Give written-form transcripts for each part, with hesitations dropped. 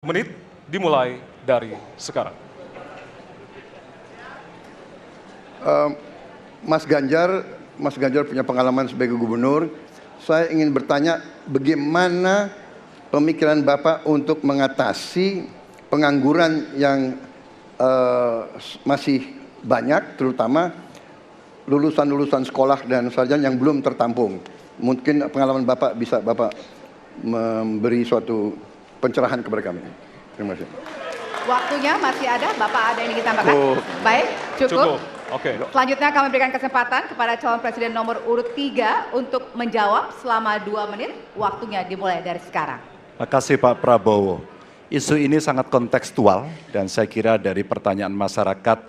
Menit dimulai dari sekarang. Mas Ganjar punya pengalaman sebagai gubernur. Saya ingin bertanya, bagaimana pemikiran Bapak untuk mengatasi pengangguran yang masih banyak, terutama lulusan-lulusan sekolah dan sarjana yang belum tertampung. Mungkin pengalaman Bapak bisa Bapak memberi suatu pencerahan kepada kami. Terima kasih. Waktunya masih ada, Bapak ada yang ingin ditambahkan? Baik, cukup. Oke. Selanjutnya kami berikan kesempatan kepada calon presiden nomor urut 3 untuk menjawab selama 2 menit. Waktunya dimulai dari sekarang. Terima kasih Pak Prabowo. Isu ini sangat kontekstual dan saya kira dari pertanyaan masyarakat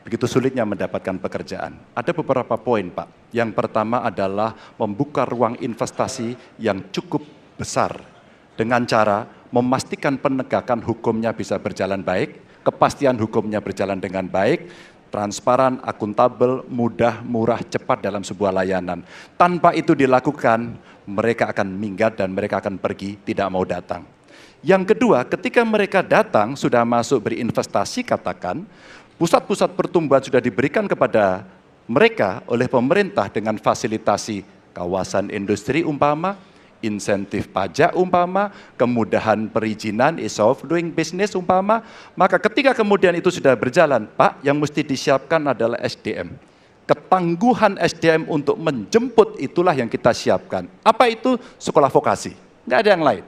begitu sulitnya mendapatkan pekerjaan. Ada beberapa poin Pak. Yang pertama adalah membuka ruang investasi yang cukup besar dengan cara memastikan penegakan hukumnya bisa berjalan baik, kepastian hukumnya berjalan dengan baik, transparan, akuntabel, mudah, murah, cepat dalam sebuah layanan. Tanpa itu dilakukan, mereka akan minggat dan mereka akan pergi, tidak mau datang. Yang kedua, ketika mereka datang, sudah masuk berinvestasi katakan, pusat-pusat pertumbuhan sudah diberikan kepada mereka oleh pemerintah dengan fasilitasi kawasan industri umpama, insentif pajak umpama, kemudahan perizinan, ease of doing business umpama, maka ketika kemudian itu sudah berjalan, Pak, yang mesti disiapkan adalah SDM. Ketangguhan SDM untuk menjemput itulah yang kita siapkan. Apa itu? Sekolah vokasi, nggak ada yang lain.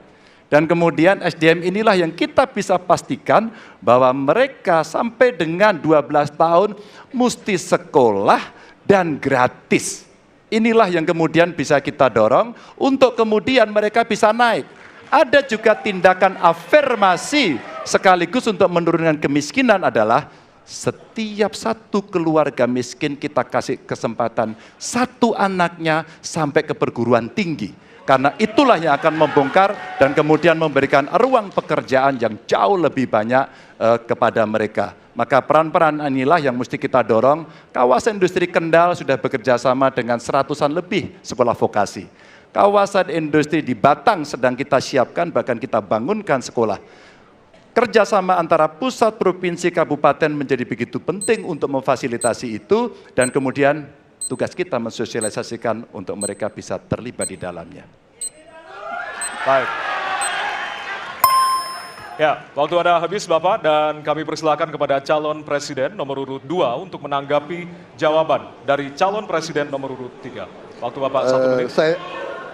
Dan kemudian SDM inilah yang kita bisa pastikan bahwa mereka sampai dengan 12 tahun mesti sekolah dan gratis. Inilah yang kemudian bisa kita dorong untuk kemudian mereka bisa naik. Ada juga tindakan afirmasi sekaligus untuk menurunkan kemiskinan adalah setiap satu keluarga miskin kita kasih kesempatan satu anaknya sampai ke perguruan tinggi. Karena itulah yang akan membongkar dan kemudian memberikan ruang pekerjaan yang jauh lebih banyak kepada mereka. Maka peran-peran inilah yang mesti kita dorong. Kawasan industri Kendal sudah bekerja sama dengan 100-an lebih sekolah vokasi. Kawasan industri di Batang sedang kita siapkan, bahkan kita bangunkan sekolah. Kerjasama antara pusat, provinsi, kabupaten menjadi begitu penting untuk memfasilitasi itu, dan kemudian tugas kita mensosialisasikan untuk mereka bisa terlibat di dalamnya. Baik. Ya, waktu Anda habis Bapak, dan kami persilakan kepada calon presiden nomor urut 2 untuk menanggapi jawaban dari calon presiden nomor urut 3. Waktu Bapak 1 menit.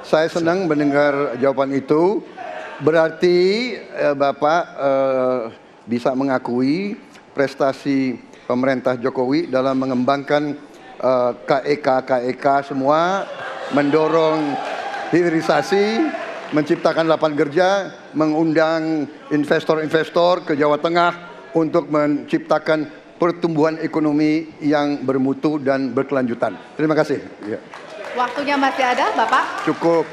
Saya senang mendengar jawaban itu. Berarti Bapak bisa mengakui prestasi pemerintah Jokowi dalam mengembangkan KEK semua, mendorong hilirisasi, menciptakan lapangan kerja, mengundang investor-investor ke Jawa Tengah untuk menciptakan pertumbuhan ekonomi yang bermutu dan berkelanjutan. Terima kasih. Ya. Waktunya masih ada, Bapak? Cukup.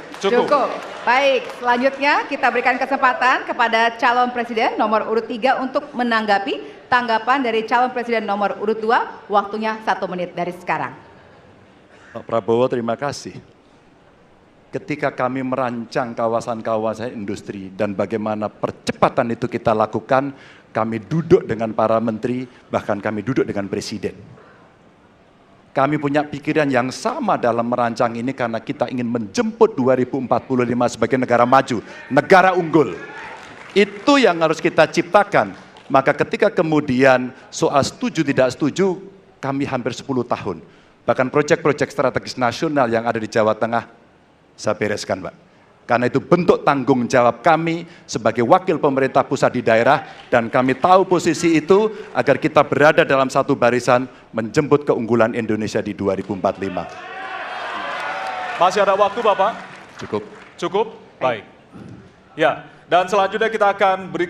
Baik, selanjutnya kita berikan kesempatan kepada calon presiden nomor urut 3 untuk menanggapi tanggapan dari calon presiden nomor urut 2. Waktunya 1 menit dari sekarang. Pak Prabowo, terima kasih. Ketika kami merancang kawasan-kawasan industri dan bagaimana percepatan itu kita lakukan, kami duduk dengan para menteri, bahkan kami duduk dengan presiden. Kami punya pikiran yang sama dalam merancang ini karena kita ingin menjemput 2045 sebagai negara maju, negara unggul. Itu yang harus kita ciptakan. Maka ketika kemudian soal setuju tidak setuju, kami hampir 10 tahun. Bahkan proyek-proyek strategis nasional yang ada di Jawa Tengah, saya bereskan, Pak. Karena itu bentuk tanggung jawab kami sebagai wakil pemerintah pusat di daerah, dan kami tahu posisi itu agar kita berada dalam satu barisan menjemput keunggulan Indonesia di 2045. Masih ada waktu Bapak? Cukup. Cukup? Baik. Ya, dan selanjutnya kita akan berikan